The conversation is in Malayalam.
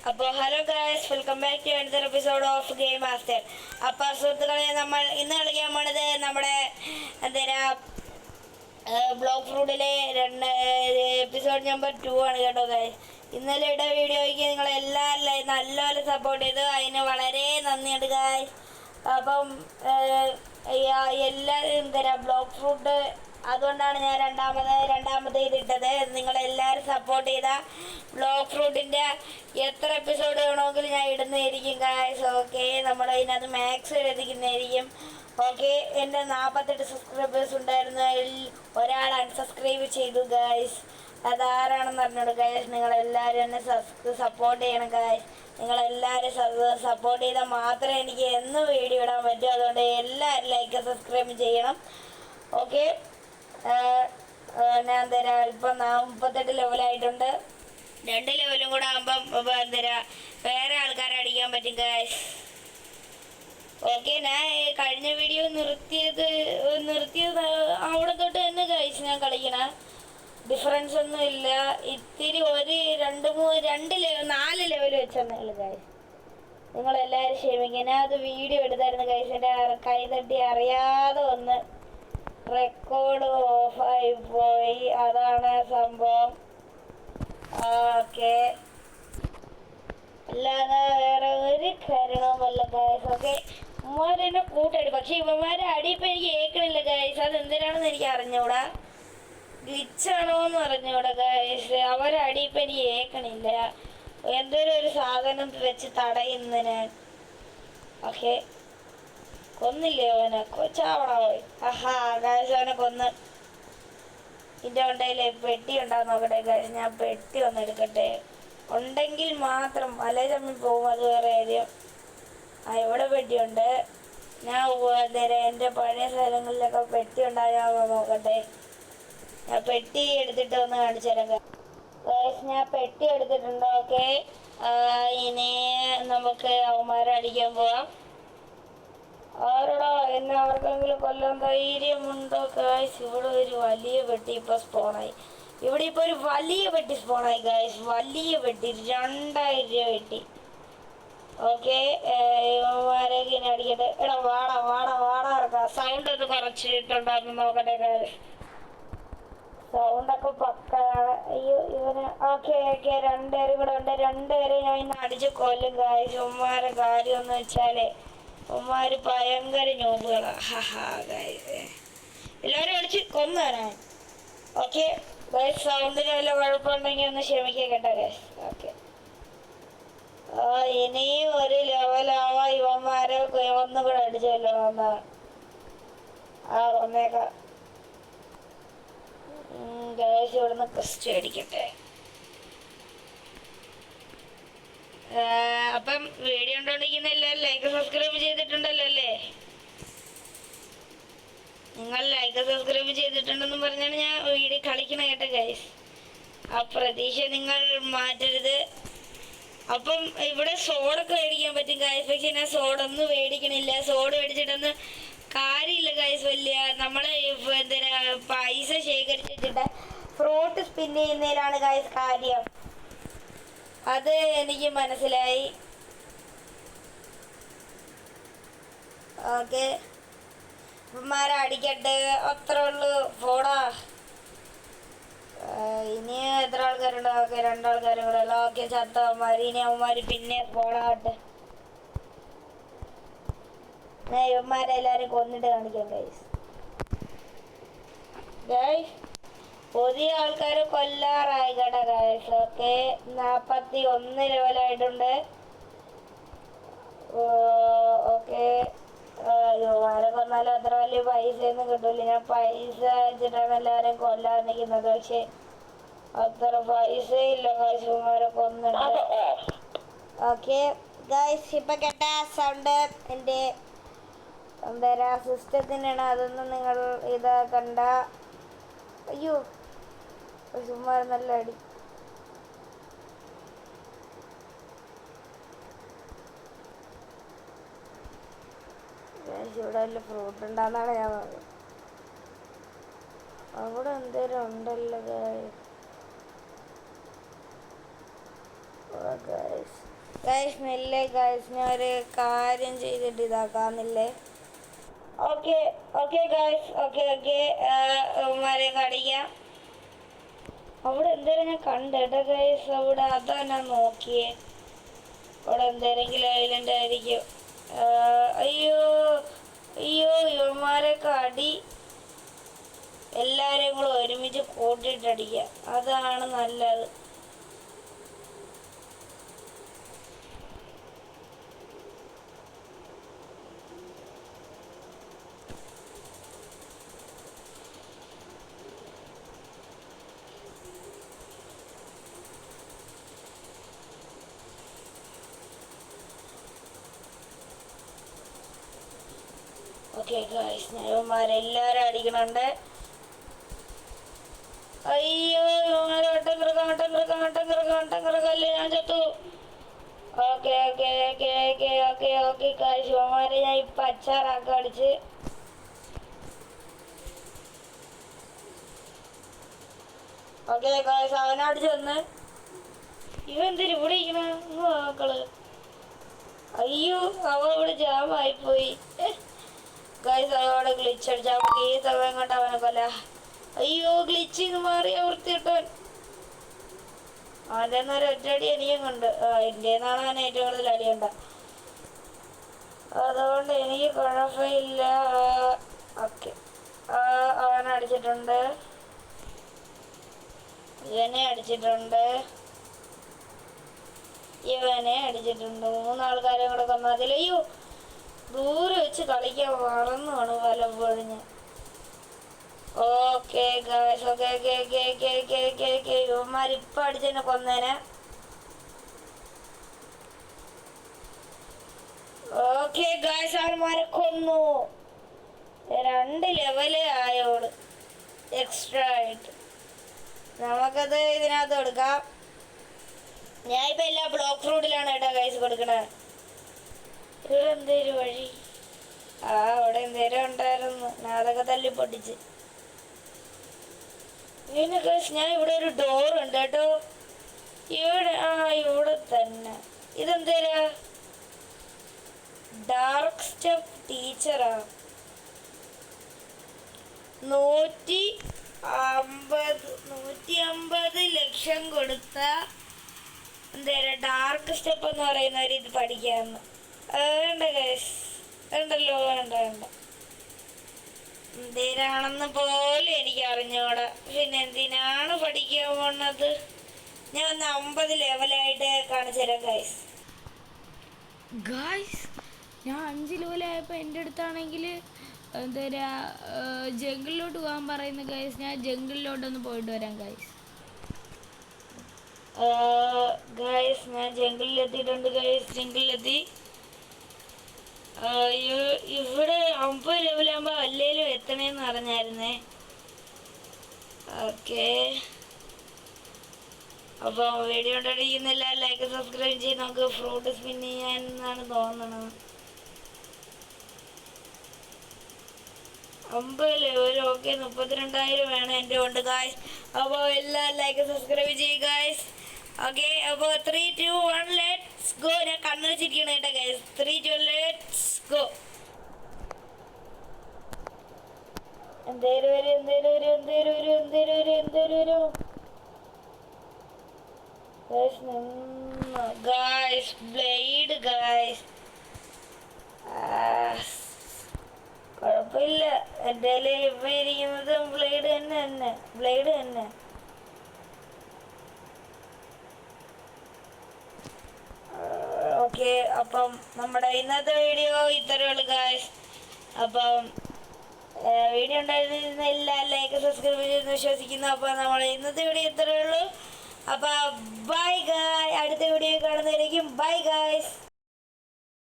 അപ്പോൾ hello guys, welcome back to another episode of game master. അപ്പോൾ സുഹൃത്തുക്കളെ, നമ്മൾ ഇന്ന് കളിക്കാൻ പോണത് നമ്മുടെ ബ്ലോക്ക് ഫ്രൂട്ടിലെ എപ്പിസോഡ് നമ്പർ 2 ആണ് കേട്ടോ ഗൈസ്. ഇന്നലെയുടെ വീഡിയോയ്ക്ക് നിങ്ങളെല്ലാവരും നല്ലപോലെ സപ്പോർട്ട് ചെയ്തു, അതിന് വളരെ നന്ദിയുണ്ട് ഗൈസ്. അപ്പം എല്ലാവരും ബ്ലോക്ക് ഫ്രൂട്ട്, അതുകൊണ്ടാണ് ഞാൻ രണ്ടാമത് ഇതിട്ടത്. നിങ്ങളെല്ലാവരും സപ്പോർട്ട് ചെയ്ത ബ്ലോക്ക് ഫ്രൂട്ടിൻ്റെ എത്ര എപ്പിസോഡ് വേണമെങ്കിലും ഞാൻ ഇടുന്നതായിരിക്കും ഗായ്സ്. ഓക്കെ, നമ്മൾ അതിനകത്ത് മാക്സ് എഴുതിക്കുന്നതായിരിക്കും. ഓക്കെ, എൻ്റെ 48 സബ്സ്ക്രൈബേഴ്സ് ഉണ്ടായിരുന്നു, അതിൽ ഒരാൾ അൺസബ്സ്ക്രൈബ് ചെയ്തു ഗായ്സ്. അതാരാണെന്ന് പറഞ്ഞോളൂ ഗായ്സ്. നിങ്ങളെല്ലാവരും എന്നെ സപ്പോർട്ട് ചെയ്യണം ഗായ്സ്. നിങ്ങളെല്ലാവരും സപ്പോർട്ട് ചെയ്താൽ മാത്രമേ എനിക്ക് എന്നും വീഡിയോ ഇടാൻ പറ്റൂ. അതുകൊണ്ട് എല്ലാവരും ലൈക്ക് സബ്സ്ക്രൈബ് ചെയ്യണം. ഓക്കെ, ഞാൻ ഇപ്പം 38 ലെവലായിട്ടുണ്ട്. 2 ലെവലും കൂടെ ആകുമ്പം വേറെ ആൾക്കാരെ അടിക്കാൻ പറ്റും ഗായ്സ്. ഓക്കെ, ഞാൻ കഴിഞ്ഞ വീഡിയോ നിർത്തിയത് അവിടെ തൊട്ട് തന്നെ ഗായ്സ് ഞാൻ കളിക്കണ. ഡിഫറൻസ് ഒന്നും ഇല്ല, ഇത്തിരി ഒരു 4 ലെവൽ വെച്ചെന്നുള്ളു ഗായ്സ്. നിങ്ങളെല്ലാവരും ക്ഷമിക്കുക. ഞാൻ അത് വീഡിയോ എടുത്തായിരുന്നു ഗായ്സ്. എൻ്റെ കൈ തട്ടി അറിയാതെ ഒന്ന് റെക്കോർഡ് ഓഫായി പോയി, അതാണ് സംഭവം. ഓക്കെ, അല്ലാതെ വേറെ ഒരു കാരണവുമല്ല ഗായ്സ്. ഓക്കെ, ഇവന്മാരെന്നെ കൂട്ടടി, പക്ഷെ ഇവന്മാരെ അടിയിപ്പോൾ എനിക്ക് കേൾക്കണില്ല ഗായ്സ്. അതെന്തിനാണെന്ന് എനിക്ക് അറിഞ്ഞൂടാ, ഗ്ലിച്ചാണോ എന്ന് അറിഞ്ഞൂടാ ഗായ്സ്. അവരടിയിപ്പോൾ എനിക്ക് കേൾക്കണില്ല, എന്തൊരു ഒരു സാധനം വെച്ച് തടയുന്നതിന്. ഓക്കെ, കൊന്നില്ലേ അവനെ, കൊച്ചാവണ പോയി. ആഹാ ഗായ്സ്, അവനെ കൊന്ന്. ഇതിൻ്റെ ഉണ്ടെങ്കിൽ പെട്ടി ഉണ്ടാകും, നോക്കട്ടെ ഗായ്സ്. ഞാൻ പെട്ടി ഒന്ന് എടുക്കട്ടെ, ഉണ്ടെങ്കിൽ മാത്രം. അല്ലെ തമ്മിൽ പോകും, അത് വേറെ കാര്യം. ഇവിടെ പെട്ടിയുണ്ട്. ഞാൻ എൻ്റെ പഴയ സ്ഥലങ്ങളിലൊക്കെ പെട്ടി ഉണ്ടാകാമോ നോക്കട്ടെ. ഞാൻ പെട്ടി എടുത്തിട്ട് ഒന്ന് കാണിച്ചു തരാം ഗായ്സ്. ഞാൻ പെട്ടി എടുത്തിട്ടുണ്ട്. ഓക്കെ, ഇനി നമുക്ക് അവന്മാരെ അടിക്കാൻ പോവാം. ആരോടാ എന്നെ ആർക്കെങ്കിലും കൊല്ലാൻ ധൈര്യമുണ്ടോ ഗായ്സ്? ഇവിടെ ഒരു വലിയ പെട്ടി ഇപ്പോൾ സ്പോണായി. ഇവിടെ ഇപ്പോൾ ഒരു വലിയ പെട്ടി സ്പോണായി ഗായ്സ്. വലിയ പെട്ടി 2000 രൂപ പെട്ടി. ഓക്കെ, ഇവന്മാരേക്ക് ഇനി അടിക്കട്ടെ. എടാ വാടാ ഇറക്കാം. സൗണ്ട് ഒന്ന് കുറച്ചിട്ടുണ്ടായിരുന്നു, നോക്കട്ടെ ഗായ്സ്. സൗണ്ടൊക്കെ പക്കാണ്. അയ്യോ ഇവന്. ഓക്കെ, 2 പേരും കൂടെ ഉണ്ട്. 2 പേരെ ഞാൻ ഇന്ന് അടിച്ച് കൊല്ലും ഗായ്സ്. ഉമ്മാരെ കാര്യം എന്ന് വെച്ചാലേ ഉമ്മാര് ഭയങ്കര നോബുകളാ. ഹാ ഗായ്സ്, എല്ലാവരും അടിച്ച് കൊന്നുതരാൻ. ഓക്കെ ഗായ്സ്, സൗണ്ടിന് വല്ല കുഴപ്പമുണ്ടെങ്കിൽ ഒന്ന് ക്ഷമിക്കുക കേട്ടോ ഗായ്സ്. ഓക്കെ, ഇനിയും ഒരു ലെവലാവാ. ഇവന്മാരെ ഒന്നും കൂടെ അടിച്ചല്ലോ. ഒന്നേക്കാം ഗായ്സ്. ഇവിടുന്ന് ക്വസ്റ്റ്യൻ അടിക്കട്ടെ. അപ്പം വീഡിയോ കണ്ടോണ്ടിരിക്കുന്ന എല്ലാവരും ലൈക്ക് സബ്സ്ക്രൈബ് ചെയ്തിട്ടുണ്ടല്ലോ അല്ലേ? നിങ്ങൾ ലൈക്ക് സബ്സ്ക്രൈബ് ചെയ്തിട്ടുണ്ടെന്ന് പറഞ്ഞാണ് ഞാൻ വീഡിയോ കളിക്കണ കേട്ടോ ഗൈസ്. ആ പ്രതീക്ഷ നിങ്ങൾ മാറ്റരുത്. അപ്പം ഇവിടെ സോഡൊക്കെ മേടിക്കാൻ പറ്റും ഗൈസ്, പക്ഷെ ഞാൻ സോഡൊന്നും മേടിക്കണില്ല. സോഡ് മേടിച്ചിട്ടൊന്നും കാര്യമില്ല ഗൈസ്. വലിയ നമ്മൾ പൈസ ശേഖരിച്ചിട്ട് ഫ്രൂട്ട് സ്പിൻ ചെയ്യുന്നതിലാണ് ഗൈസ് കാര്യം. അത് എനിക്ക് മനസ്സിലായി. ഓക്കെ, ഇവന്മാരെ അടിക്കട്ടെ, അത്ര ഉള്ളു. ഫോടാ, ഇനി എത്ര ആൾക്കാരുണ്ടോ? ഓക്കെ, 2 ആൾക്കാരും കൂടെ ഉള്ള. ഓക്കെ, ചത്തവന്മാർ. ഇനി അവന്മാർ പിന്നെ ഫോടാവട്ടെ. ഞാൻ ഇവന്മാരെല്ലാവരും കൊന്നിട്ട് കാണിക്കാം ഗൈസ്. പുതിയ ആൾക്കാർ കൊല്ലാറായി കേട്ടോ ഗൈസ്. ഓക്കെ, 41 ലെവലായിട്ടുണ്ട്. ഓക്കെ, ആരെ കൊന്നാലും അത്ര വലിയ പൈസയൊന്നും കിട്ടൂല. ഞാൻ പൈസ വെച്ചിട്ടാണ് എല്ലാവരും കൊല്ലാൻ നിൽക്കുന്നത്, പക്ഷെ അത്ര പൈസയില്ല ഗൈസ്. ഇവന്മാരെ കൊന്നിട്ട്. ഓക്കെ ഗൈസ്, ഇപ്പം കേട്ട സൗണ്ട് എൻ്റെ സിസ്റ്റത്തിനാണ്. അതൊന്നും നിങ്ങൾ ഇതാക്കണ്ട. അയ്യോ, ചുമ്മാ നല്ല അടി. ഇവിടെ വല്ല ഫ്രൂട്ട് ഉണ്ടാകുന്നാണ് ഞാൻ പറഞ്ഞത്. അവിടെ എന്തേലും ഉണ്ടല്ലോ ഗൈസ്. ഗൈസ് ഗൈസ് നില്ലേ ഗൈസ്, ഞാൻ ഒരു കാര്യം ചെയ്തിട്ട് ഇതാക്കാന്നില്ലേ. Okay okay guys, okay okay. അവന്മാരെ കടിക്കാം. അവിടെ എന്തേലും ഞാൻ കണ്ടേട്ടാ ഗൈസ്, അവിടെ അതാ ഞാൻ നോക്കിയേ. അവിടെ എന്തെങ്കിലും ഐലൻഡ് ആയിരിക്കും. അയ്യോ അയ്യോ, ഇവന്മാരെ കടി. എല്ലാവരെയും കൂടെ ഒരുമിച്ച് കൂട്ടിയിട്ടടിക്കുക, അതാണ് നല്ലത്. ഓക്കെ ഗൈസ്, ഇവന്മാരെല്ലാവരും അടിക്കണുണ്ട്. അയ്യോ, ഇവന്മാരെ വട്ടം കിറക്കല്ലേ, ഞാൻ ചത്തു. Okay okay okay okay okay okay guys, ഇവന്മാരെ ഞാൻ ഇപ്പം അച്ചാറാക്കി അടിച്ച്. ഓക്കെ ഗൈസ്, അവനടിച്ചു വന്ന്. ഇവന്തിരി ഇവിടെ ഇരിക്കണ മക്കള്. അയ്യോ, അവ ഇവിടെ ജാമായിപ്പോയി ഗൈസ്. അവടെ ഗ്ലിച്ച് അടിച്ച അവർക്ക് ഈ സമയം കൊണ്ട് അവനെ കൊല്ല. അയ്യോ, ഗ്ലിച്ചിന്ന് മാറി വൃത്തിയിട്ടവൻ. അവൻ്റെ ഒരു ഒറ്റയടി എനിക്കും കൊണ്ട്. എൻ്റെ നിന്നാണ് അവൻ ഏറ്റവും കൂടുതൽ അടിയുണ്ട, അതുകൊണ്ട് എനിക്ക് കുഴപ്പമില്ല. ഓക്കെ, അവനടിച്ചിട്ടുണ്ട്, ഇവനെ അടിച്ചിട്ടുണ്ട്, ഇവനെ അടിച്ചിട്ടുണ്ട്. 3 ആൾക്കാരെ കൂടെ കൊന്നാൽ അതിൽ. അയ്യോ, ദൂരെ വെച്ച് കളിക്കാൻ മറന്നുമാണ് പലപ്പോഴും ഞാൻ. Okay guys, okay okay okay okay okay okay okay. ഇവന്മാരിപ്പം അടിച്ചെന്നെ കൊന്നേനെ. ഓക്കെ ഗൈസ്, അവന്മാരെ കൊന്നു. 2 ലെവല് ആയോട് എക്സ്ട്രാ ആയിട്ട്. നമുക്കത് ഇതിനകത്ത് കൊടുക്കാം. ഞാൻ ഇപ്പം എല്ലാ ബ്ലോക്ക് ഫ്രൂട്ടിലാണ് കേട്ടോ ഗൈസ് കൊടുക്കണേ. ഇവിടെ എന്തേലും വഴി? അവിടെ എന്തേലും ഉണ്ടായിരുന്നു, ഞാൻ അതൊക്കെ തല്ലി പൊട്ടിച്ച്. പിന്നെ ഗൈസ്, ഞാൻ ഇവിടെ ഒരു ഡോർ ഉണ്ട് കേട്ടോ. ഇവിടെ ഇവിടെ തന്നെ. ഇതെന്തേരാ? ഡാർക്ക് സ്റ്റെപ്പ് ടീച്ചറാ. 150 ലക്ഷം കൊടുത്ത എന്തേരാ ഡാർക്ക് സ്റ്റെപ്പ് എന്ന് പറയുന്നവർ ഇത് പഠിക്കാമെന്ന്. വേണ്ട ഗൈസ്, വേണ്ടല്ലോ, വേണ്ട വേണ്ട. എന്തിനാണെന്ന് പോലും എനിക്ക് അറിഞ്ഞൂടാ. പിന്നെ എന്തിനാണ് പഠിക്കാൻ പോണത്? ഞാൻ ഒന്ന് 50 ലെവലായിട്ട് കാണിച്ചു തരാം ഗൈസ്. ഞാൻ 5 ലെവലായപ്പോൾ എൻ്റെ അടുത്താണെങ്കിൽ എന്താ ജംഗിളിലോട്ട് പോകാൻ പറയുന്നു ഗൈസ്. ഞാൻ ജംഗിളിലോട്ടൊന്ന് പോയിട്ട് വരാം ഗൈസ്. ഗൈസ്, ഞാൻ ജംഗിളിലെത്തിയിട്ടുണ്ട് ഗൈസ്, ജംഗിളിലെത്തി. ഇവിടെ 50 ലെവലാകുമ്പോൾ അല്ലേലും എത്തണേന്ന് പറഞ്ഞായിരുന്നേ. ഓക്കെ, അപ്പോൾ വീഡിയോ കണ്ടിരിക്കുന്നില്ല, ലൈക്ക് സബ്സ്ക്രൈബ് ചെയ്ത് നമുക്ക് ഫ്രൂട്ട് സ്പിൻ ചെയ്യാനെന്നാണ് തോന്നണത്. 50 ലെവൽ. ഓക്കെ, 32,000 വേണം എൻ്റെ കൊണ്ട് ഗായ്സ്. അപ്പോൾ എല്ലാം ലൈക്ക് സബ്സ്ക്രൈബ് ചെയ്യുക ഗായ്സ്. ഓക്കെ, അപ്പോൾ 3, 2, 1 ലെറ്റ്സ് ഗോ. ഞാൻ കണ്ണു വെച്ചിരിക്കണം കേട്ടോ ഗൈസ്. 3, 2 let's go. എന്തേലും വരും. Guys, blade guys. കുഴപ്പമില്ല, എൻ്റെ ഇപ്പം ഇരിക്കുന്നത് ബ്ലേഡ് തന്നെ. ഓക്കെ, അപ്പം നമ്മുടെ ഇന്നത്തെ വീഡിയോ ഇത്രയേ ഉള്ളൂ ഗായ്സ്. അപ്പം വീഡിയോ ഉണ്ടായിരുന്ന എല്ലാ ലൈക്ക് സബ്സ്ക്രൈബ് ചെയ്തെന്ന് വിശ്വസിക്കുന്നു. അപ്പോൾ നമ്മുടെ ഇന്നത്തെ വീഡിയോ ഇത്രയേ ഉള്ളൂ. അപ്പോൾ ബൈ ഗായ്, അടുത്ത വീഡിയോ കാണുന്നതായിരിക്കും. Bye guys.